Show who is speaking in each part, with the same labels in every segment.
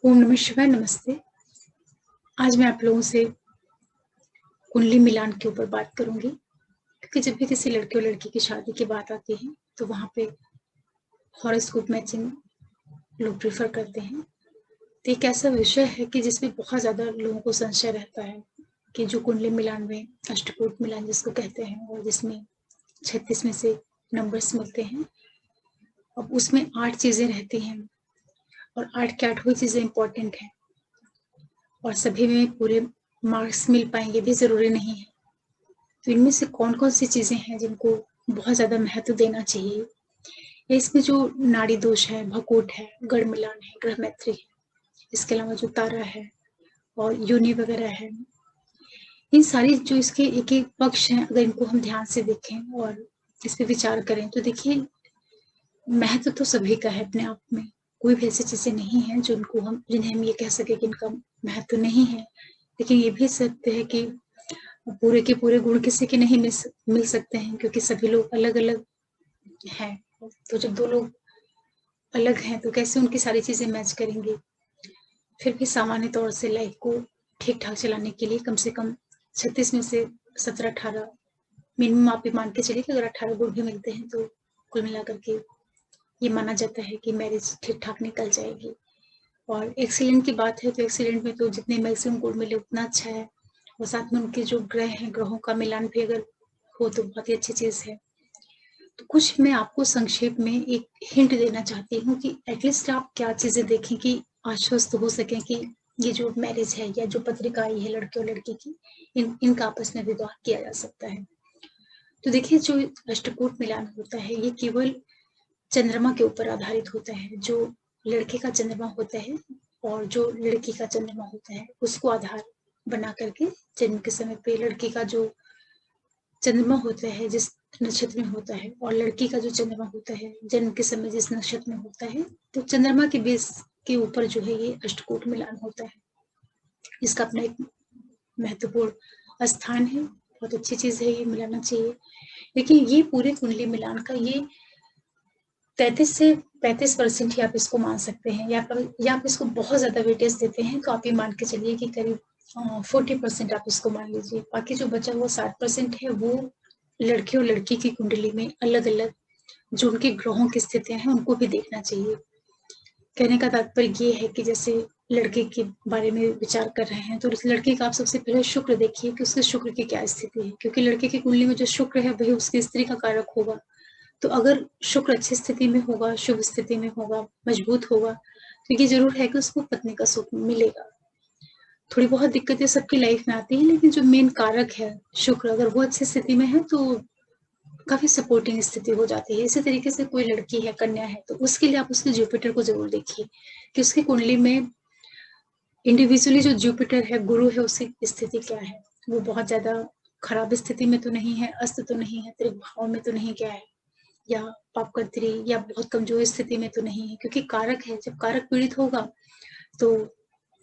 Speaker 1: ओम नमः शिवाय। नमस्ते। आज मैं आप लोगों से कुंडली मिलान के ऊपर बात करूंगी, क्योंकि जब भी किसी लड़के और लड़की की शादी की बात आती है तो वहां पे हॉरोस्कोप मैचिंग लोग प्रेफर करते हैं। तो एक ऐसा विषय है कि जिसमें बहुत ज्यादा लोगों को संशय रहता है कि जो कुंडली मिलान में अष्टकूट मिलान जिसको कहते हैं, और जिसमें 36 में से नंबर्स मिलते हैं, अब उसमें 8 चीजें रहती हैं और 8 की 8 चीजें इंपॉर्टेंट है और सभी में पूरे मार्क्स मिल पाएंगे भी जरूरी नहीं है। तो इनमें से कौन कौन सी चीजें हैं जिनको बहुत ज्यादा महत्व देना चाहिए? इसमें जो नाड़ी दोष है, भकूट है, गढ़ मिलान है, ग्रह मैत्री है, इसके अलावा जो तारा है और यूनि वगैरह है, इन सारी जो इसके एक एक पक्ष हैं, अगर इनको हम ध्यान से देखें और इस पे विचार करें तो देखिए, महत्व तो सभी का है अपने आप में। कोई भी ऐसी चीजें नहीं है जिन्हें हम ये कह सके कि इनका महत्व नहीं है। लेकिन ये भी सत्य है कि पूरे के पूरे गुण किसी के नहीं मिल सकते हैं, क्योंकि सभी लोग अलग अलग हैं। तो जब दो लोग अलग हैं तो कैसे उनकी सारी चीजें मैच करेंगी? फिर भी सामान्य तौर से लाइफ को ठीक ठाक चलाने के लिए कम से कम 36 में से 17-18 मिनिमम आप ये मान के चलिए कि अगर 18 गुण भी मिलते हैं तो कुल मिलाकर के ये माना जाता है कि मैरिज ठीक ठाक निकल जाएगी। और एक्सीलेंट की बात है तो एक्सीलेंट में तो जितने मैक्सिमम गुण मिले उतना अच्छा है, और साथ में उनके जो ग्रह हैं, ग्रहों का मिलान भी अगर हो तो बहुत ही अच्छी चीज है। तो कुछ मैं आपको संक्षेप में एक हिंट देना चाहती हूँ कि एटलीस्ट आप क्या चीजें देखें कि आश्वस्त हो सके कि ये जो मैरिज है या जो पत्रिका आई है लड़के और लड़की की, इनका आपस में विवाह किया जा सकता है। तो देखिए, जो अष्टकूट मिलान होता है ये केवल चंद्रमा के ऊपर आधारित होता है। जो लड़के का चंद्रमा होता है और जो लड़की का चंद्रमा होता है उसको आधार बना करके जन्म के समय पे लड़की का जो चंद्रमा होता है जिस नक्षत्र में होता है, और लड़की का जो चंद्रमा होता है जन्म के समय जिस नक्षत्र में होता है, तो चंद्रमा के बेस के ऊपर जो है ये अष्टकूट मिलान होता है। इसका अपना एक महत्वपूर्ण स्थान है, बहुत अच्छी चीज है, ये मिलाना चाहिए। लेकिन ये पूरे कुंडली मिलान का ये 33 से 35% ही आप इसको मान सकते हैं, या आप इसको बहुत ज्यादा वेटेज देते हैं तो आप ये मान के चलिए कि करीब 40% आप इसको मान लीजिए। बाकी जो बचा हुआ 60% है वो लड़के और लड़की की कुंडली में अलग अलग जो उनके ग्रहों की स्थितियां हैं उनको भी देखना चाहिए। कहने का तात्पर्य ये है कि जैसे लड़के के बारे में विचार कर रहे हैं तो उस लड़के का आप सबसे पहले शुक्र देखिए कि उसके शुक्र की क्या स्थिति है, क्योंकि लड़के की कुंडली में जो शुक्र है वही उसकी स्त्री का कारक होगा। तो अगर शुक्र अच्छी स्थिति में होगा, शुभ स्थिति में होगा, मजबूत होगा, तो ये जरूर है कि उसको पत्नी का सुख मिलेगा। थोड़ी बहुत दिक्कतें सबकी लाइफ में आती है, लेकिन जो मेन कारक है शुक्र, अगर वो अच्छी स्थिति में है तो काफी सपोर्टिंग स्थिति हो जाती है। इसी तरीके से कोई लड़की है, कन्या है, तो उसके लिए आप उसके जुपिटर को जरूर देखिए कि उसकी कुंडली में इंडिविजुअली जो जुपिटर है, गुरु है, उसकी स्थिति क्या है। वो बहुत ज्यादा खराब स्थिति में तो नहीं है, अस्त तो नहीं है, त्रिभाव में तो नहीं क्या है, या पापकर्त्री, या बहुत कमजोर स्थिति में तो नहीं है। क्योंकि कारक है, जब कारक पीड़ित होगा तो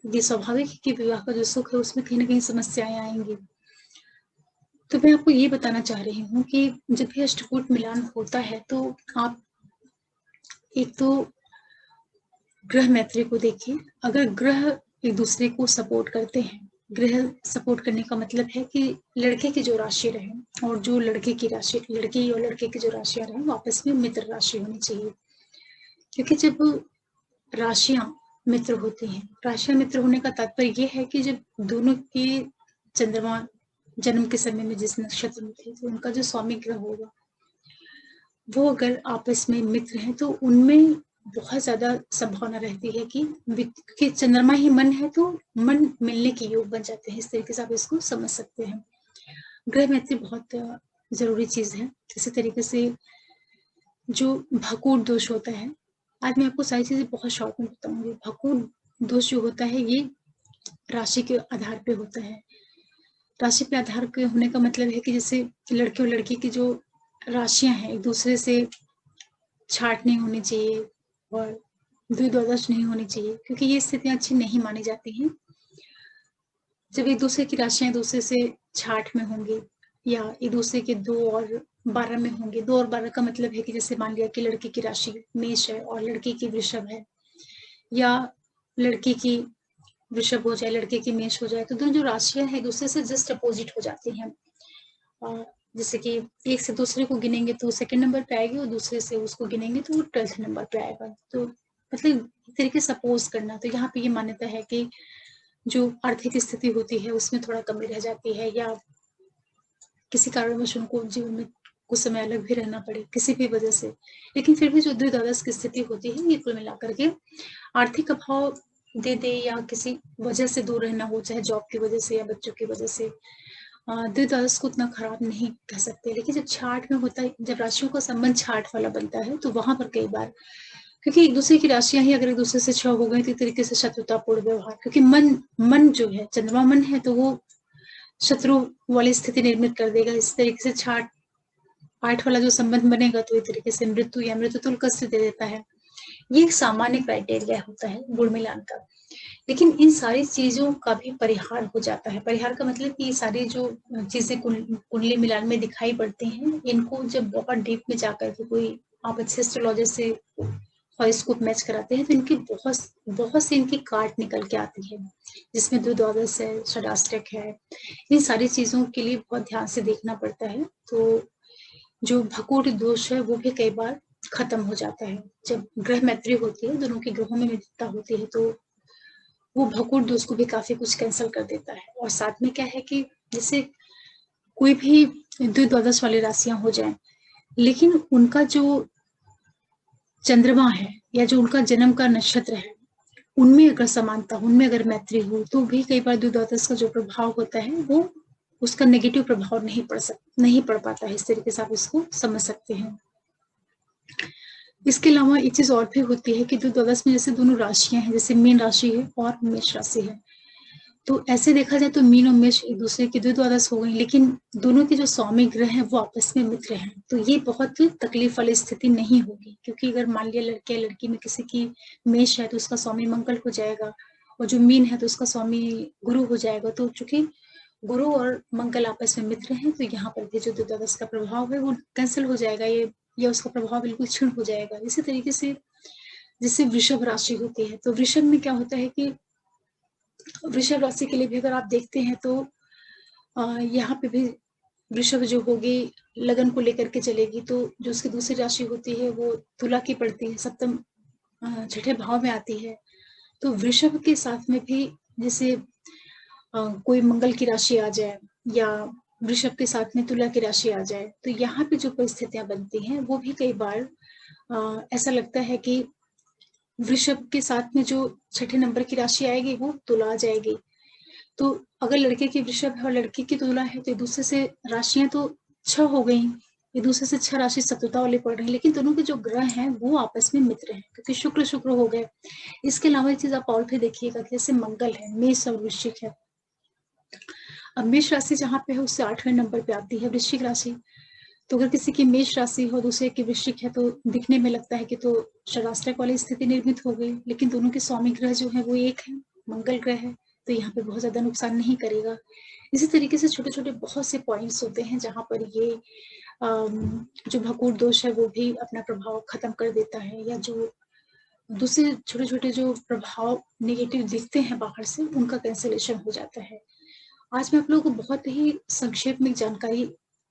Speaker 1: ये स्वाभाविक है कि विवाह का जो सुख है उसमें कहीं ना कहीं समस्याएं आएंगी। तो मैं आपको ये बताना चाह रही हूँ कि जब भी अष्टकूट मिलान होता है तो आप एक तो ग्रह मैत्री को देखिए। अगर ग्रह एक दूसरे को सपोर्ट करते हैं, ग्रह सपोर्ट करने का मतलब है कि लड़के की जो राशि रहे और जो लड़के की राशि, लड़की और लड़के की जो राशियां रहे वो आपस में मित्र राशि होनी चाहिए। क्योंकि जब राशियां मित्र होती हैं, राशियां मित्र होने का तात्पर्य ये है कि जब दोनों के चंद्रमा जन्म के समय में जिस नक्षत्र में थे तो उनका जो स्वामी ग्रह होगा वो अगर आपस में मित्र हैं तो उनमें बहुत ज्यादा संभावना रहती है कि चंद्रमा ही मन है तो मन मिलने के योग बन जाते हैं। इस तरीके से आप इसको समझ सकते हैं। ग्रह मैत्री बहुत जरूरी चीज है। इसी तरीके से जो भकूट दोष होता है, आज मैं आपको सारी चीजें बहुत शॉर्ट में बताऊंगी। भकूट दोष जो होता है ये राशि के आधार पे होता है। राशि पे आधार के होने का मतलब है कि जैसे लड़के और लड़की की जो राशियां हैं एक दूसरे से छाट नहीं होनी चाहिए और द्विद्वादश नहीं होनी चाहिए, क्योंकि ये स्थितियां अच्छी नहीं मानी जाती हैं। जब एक दूसरे की राशियां एक दूसरे से छाट में होंगी या एक दूसरे के 2 और 12 में होंगे। 2 और 12 का मतलब है कि जैसे मान लिया कि लड़की की राशि मेष है और लड़की की वृषभ है, या लड़की की वृषभ हो जाए, लड़के की मेष हो जाए, तो दोनों जो राशियां हैं दूसरे से जस्ट अपोजिट हो जाती हैं। जैसे कि एक से दूसरे को गिनेंगे तो सेकंड नंबर पे आएगी, और दूसरे से उसको गिनेंगे तो वो 12th नंबर पे आएगा। तो मतलब एक तरीके से अपोज करना। तो यहाँ पे ये मान्यता है कि जो आर्थिक स्थिति होती है उसमें थोड़ा कमी रह जाती है, या किसी कारणवश उनको जीवन में कुछ समय अलग भी रहना पड़े किसी भी वजह से, लेकिन फिर भी जो द्विद्वादश की स्थिति होती है ये कुल मिलाकर के आर्थिक अभाव दे दे या किसी वजह से दूर रहना हो, चाहे जॉब की वजह से या बच्चों की वजह से, द्विद्वादश को उतना खराब नहीं कह सकते। लेकिन जब छाठ में होता है, जब राशियों का संबंध छाठ वाला बनता है, तो वहां पर कई बार, क्योंकि एक दूसरे की राशियां ही अगर एक दूसरे से छह हो गई तो एक तरीके से शत्रुतापूर्ण व्यवहार, क्योंकि मन जो है, चंद्रमा मन है, तो वो शत्रु वाली स्थिति निर्मित कर देगा। इस तरीके से छाठ आठ वाला जो संबंध बनेगा तो एक तरीके से मृत्यु या मृत्यु तुल्य का स्थिति दे देता है। ये एक सामान्य क्राइटेरिया होता है गुण मिलान का। लेकिन इन सारी चीजों का भी परिहार हो जाता है। परिहार का मतलब कि ये सारी जो चीजें कुंडली मिलान में दिखाई पड़ती हैं, इनको जब बहुत डीप में जाकर के कोई आप अच्छे एस्ट्रोलॉजर से हॉरोस्कोप मैच कराते हैं, तो इनकी बहुत बहुत सी इनकी काट निकल के आती है, जिसमें द्विद्वादश है, षडाष्टक है। इन सारी चीजों के लिए बहुत ध्यान से देखना पड़ता है। तो जो भकूट दोष है वो भी कई बार खत्म हो जाता है। जब ग्रह मैत्री होती है, दोनों के ग्रहों में मित्रता होती है, तो वो भकूट दोष को भी काफी कुछ कैंसिल कर देता है। और साथ में क्या है कि जैसे कोई भी द्विद्वादश वाली राशियां हो जाएं, लेकिन उनका जो चंद्रमा है या जो उनका जन्म का नक्षत्र है, उनमें अगर समानता, उनमें अगर मैत्री हो, तो भी कई बार द्विद्वादश का जो प्रभाव होता है वो उसका नेगेटिव प्रभाव नहीं पड़ पाता है। इस तरीके से आप इसको समझ सकते हैं। इसके अलावा एक चीज और भी होती है कि द्विद्वादश में जैसे दोनों राशियां हैं, जैसे मीन राशि है और मेष राशि है, तो ऐसे देखा जाए तो मीन और मेष एक दूसरे की द्विद्वादश हो गई, लेकिन दोनों के जो स्वामी ग्रह हैं वो आपस में मित्र हैं। तो ये बहुत तकलीफ वाली स्थिति नहीं होगी, क्योंकि अगर मान लिया लड़के या लड़की में किसी की मेष है तो उसका स्वामी मंगल हो जाएगा, और जो मीन है तो उसका स्वामी गुरु हो जाएगा। तो चूंकि गुरु और मंगल आपस में मित्र हैं, तो यहाँ पर भी जो द्विद्वादश का प्रभाव है वो कैंसिल हो जाएगा, ये या उसका प्रभाव बिल्कुल क्षीण हो जाएगा। इसी तरीके से जैसे वृषभ राशि होती है, तो वृषभ में क्या होता है कि वृषभ राशि के लिए भी अगर आप देखते हैं तो यहाँ पे भी वृषभ जो होगी लगन को लेकर के चलेगी, तो जो उसकी दूसरी राशि होती है वो तुला की पड़ती है, सप्तम छठे भाव में आती है। तो वृषभ के साथ में भी जैसे कोई मंगल की राशि आ जाए या वृषभ के साथ में तुला की राशि आ जाए, तो यहाँ पे जो परिस्थितियां बनती हैं वो भी कई बार ऐसा लगता है कि वृषभ के साथ में जो छठे नंबर की राशि आएगी वो तुला आ जाएगी। तो अगर लड़के की वृषभ है और लड़की की तुला है, तो एक दूसरे से राशियां तो छह हो गई, एक दूसरे से छह राशि शत्रुता वाली पड़ रही है, लेकिन दोनों के जो ग्रह हैं वो आपस में मित्र हैं, क्योंकि शुक्र शुक्र हो गए। इसके अलावा एक चीज आप और भी देखिएगा, जैसे मंगल है, मेष और वृश्चिक है। अब मेष राशि जहाँ पे है उससे 8वें नंबर पे आती है वृश्चिक राशि। तो अगर किसी की मेष राशि हो, दूसरे की वृश्चिक है, तो दिखने में लगता है कि तो षडाष्टक वाली स्थिति निर्मित हो गई, लेकिन दोनों के स्वामी ग्रह जो है वो एक है, मंगल ग्रह है, तो यहाँ पे बहुत ज्यादा नुकसान नहीं करेगा। इसी तरीके से छोटे छोटे बहुत से पॉइंट्स होते हैं जहाँ पर ये जो भकूट दोष है वो भी अपना प्रभाव खत्म कर देता है, या जो दूसरे छोटे छोटे जो प्रभाव नेगेटिव दिखते हैं बाहर से, उनका कैंसिलेशन हो जाता है। आज मैं आप लोगों को बहुत ही संक्षेप में जानकारी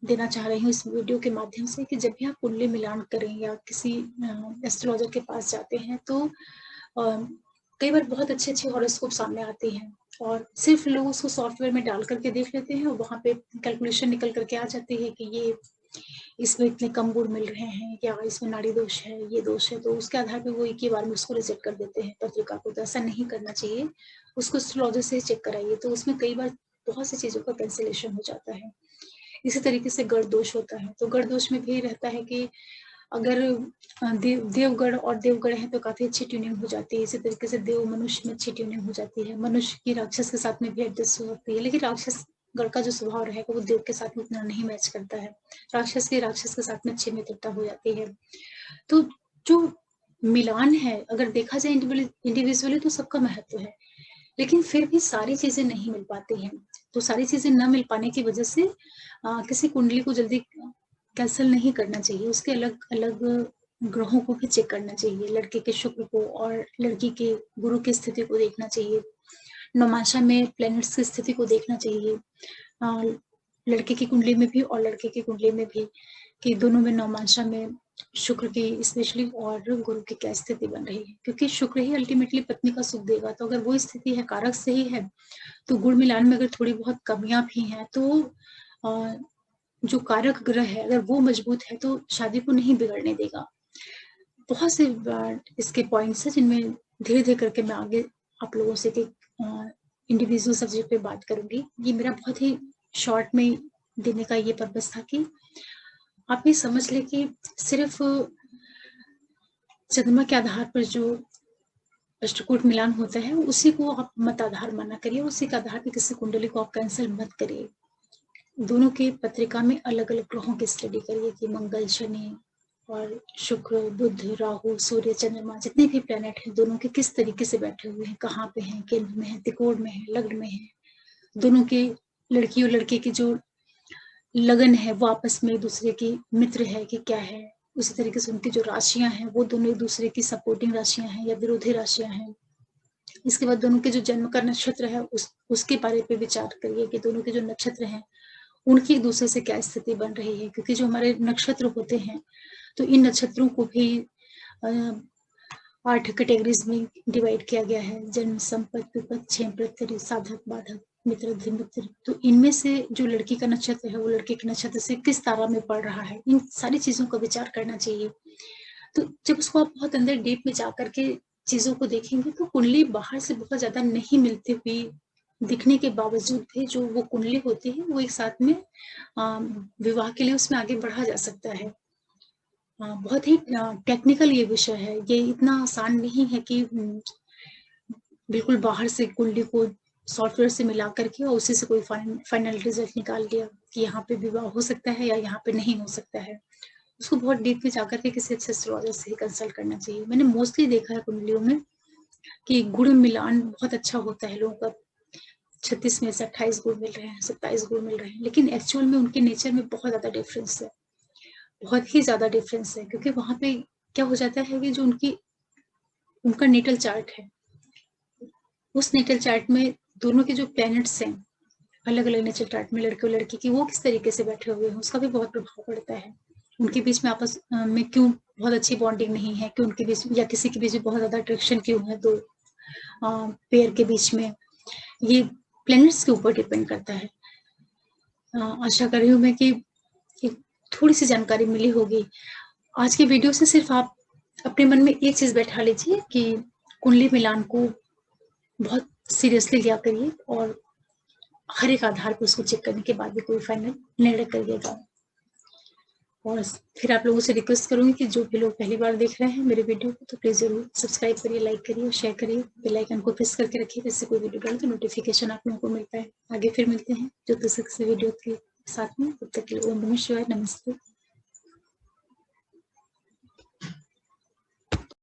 Speaker 1: देना चाह रही हूँ इस वीडियो के माध्यम से, कि जब भी आप कुंडली मिलान करें या किसी एस्ट्रोलॉजर के पास जाते हैं, तो कई बार बहुत अच्छे अच्छे हॉरोस्कोप सामने आते हैं, और सिर्फ लोग उसको सॉफ्टवेयर में डाल करके देख लेते हैं, और वहाँ पे कैलकुलेशन निकल करके आ जाती है कि ये इसमें इतने कम गुण मिल रहे हैं, या इसमें नाड़ी दोष है, ये दोष है, तो उसके आधार पे वो एक ही बार में उसको रिजेक्ट कर देते हैं पत्रिका को। तो ऐसा नहीं करना चाहिए, उसको एस्ट्रोलॉजर से चेक कराइए, तो उसमें कई बार बहुत सी चीजों का कैंसिलेशन हो जाता है। इसी तरीके से गढ़ दोष होता है, तो गढ़ दोष में भी रहता है कि अगर देवगढ़ और देवगढ़ है तो काफी अच्छी ट्यूनिंग हो जाती है। इसी तरीके से देव मनुष्य में अच्छी ट्यूनिंग हो जाती है, मनुष्य की राक्षस के साथ में भी एडजस्ट हो सकती है, लेकिन राक्षस गढ़ का जो स्वभाव रहेगा वो देव के साथ में उतना नहीं मैच करता है। राक्षस के साथ में अच्छी मित्रता हो जाती है। तो जो मिलान है अगर देखा जाए इंडिविजुअली तो सबका महत्व है, लेकिन फिर भी सारी चीजें नहीं मिल पाती हैं। तो सारी चीजें न मिल पाने की वजह से किसी कुंडली को जल्दी कैंसिल नहीं करना चाहिए, उसके अलग अलग ग्रहों को भी चेक करना चाहिए, लड़के के शुक्र को और लड़की के गुरु की स्थिति को देखना चाहिए, नौमांशा में प्लैनेट्स की स्थिति को देखना चाहिए, लड़के की कुंडली में भी और लड़के की कुंडली में भी, कि दोनों में नौमांशा में शुक्र की स्पेशली और गुरु की क्या स्थिति बन रही है, क्योंकि शुक्र ही अल्टीमेटली पत्नी का सुख देगा। तो अगर वो स्थिति है, कारक सही है, तो गुण मिलान में अगर थोड़ी बहुत कमियां भी हैं तो जो कारक ग्रह है अगर वो मजबूत है तो शादी को नहीं बिगड़ने देगा। बहुत से इसके पॉइंट्स हैं जिनमें धीरे धीरे करके मैं आगे आप लोगों से इंडिविजुअल सब्जेक्ट पे बात करूंगी। ये मेरा बहुत ही शॉर्ट में देने का ये पर्पस था कि आप ये समझ लें कि सिर्फ चंद्रमा के आधार पर जो अष्टकूट मिलान होता है उसी को आप मत आधार माना करिए, उसी के आधार पर किसी कुंडली को आप कैंसिल मत करिए। दोनों के पत्रिका में अलग अलग ग्रहों की स्टडी करिए कि मंगल, शनि और शुक्र, बुध, राहु, सूर्य, चंद्रमा, जितने भी प्लैनेट हैं दोनों के किस तरीके से बैठे हुए हैं, कहाँ पे हैं, केंद्र में है, त्रिकोण में है, लग्न में है, दोनों के लड़की और लड़के की जो लगन है वो आपस में एक दूसरे की मित्र है कि क्या है, उसी तरीके से उनकी जो राशियां हैं वो दोनों एक दूसरे की सपोर्टिंग राशियां हैं या विरोधी राशियां हैं। इसके बाद दोनों के जो जन्म का नक्षत्र है उसके बारे पे विचार करिए कि दोनों के जो नक्षत्र हैं उनकी एक दूसरे से क्या स्थिति बन रही है, क्योंकि जो हमारे नक्षत्र होते हैं तो इन नक्षत्रों को भी 8 कैटेगरीज में डिवाइड किया गया है, जन्म, संपत, विपत, क्षेम, प्रत्यय, साधक, बाधक, मित्र, धिमित्र। तो इनमें से जो लड़की का नक्षत्र है वो लड़के के नक्षत्र से किस तारा में पड़ रहा है, इन सारी चीजों का विचार करना चाहिए। तो जब उसको आप बहुत अंदर डीप में जाकर के चीजों को देखेंगे तो कुंडली बाहर से बहुत ज्यादा नहीं मिलती हुई दिखने के बावजूद भी जो वो कुंडली होती है वो एक साथ में विवाह के लिए उसमें आगे बढ़ा जा सकता है। बहुत ही टेक्निकल ये विषय है, ये इतना आसान नहीं है कि बिल्कुल बाहर से कुंडली को सॉफ्टवेयर से मिला करके और उसी से कोई फाइनल रिजल्ट निकाल लिया कि यहाँ पे विवाह हो सकता है या यहाँ पे नहीं हो सकता है। उसको बहुत डीप में जाकर के किसी अच्छे एस्ट्रोलॉजर से ही कंसल्ट करना चाहिए। मैंने मोस्टली देखा है कुंडलियों में कि गुण मिलान बहुत अच्छा होता है, लोगों का 36 में से 28 गुण मिल रहे हैं, 27 गुण मिल रहे हैं, लेकिन एक्चुअल में उनके नेचर में बहुत ज्यादा डिफरेंस है, बहुत ही ज्यादा डिफरेंस है। क्योंकि वहां पे क्या हो जाता है कि जो उनका नेटल चार्ट है उस नेटल चार्ट में दोनों के जो प्लैनेट्स हैं अलग अलग नेचर चार्ट में लड़के और लड़की की वो किस तरीके से बैठे हुए हैं उसका भी बहुत प्रभाव पड़ता है। उनके बीच में आपस में क्यों बहुत अच्छी बॉन्डिंग नहीं है, कि उनके बीच या किसी के बीच में बहुत ज्यादा अट्रैक्शन क्यों है दो पेयर के बीच में, ये प्लैनेट्स के ऊपर डिपेंड करता है। आशा कर रही हूँ मैं कि थोड़ी सी जानकारी मिली होगी। आज के वीडियो से सिर्फ आप अपने मन में एक चीज बैठा लीजिए कि कुंडली मिलान को बहुत सीरियसली लिया करिए और हर एक आधार पर उसको चेक करने के बाद भी कोई फाइनल निर्णय करिएगा। और फिर आप लोगों से रिक्वेस्ट करूंगी कि जो भी लोग पहली बार देख रहे हैं मेरे वीडियो को तो प्लीज जरूर सब्सक्राइब करिए, लाइक करिए और शेयर करिए, बेल आइकन को प्रेस करके रखिए जिससे कोई वीडियो डाले तो नोटिफिकेशन आप लोगों को मिलता है। आगे फिर मिलते हैं जो किसी वीडियो के साथ में, तब तक के लिए ओम नमः शिवाय, नमस्ते।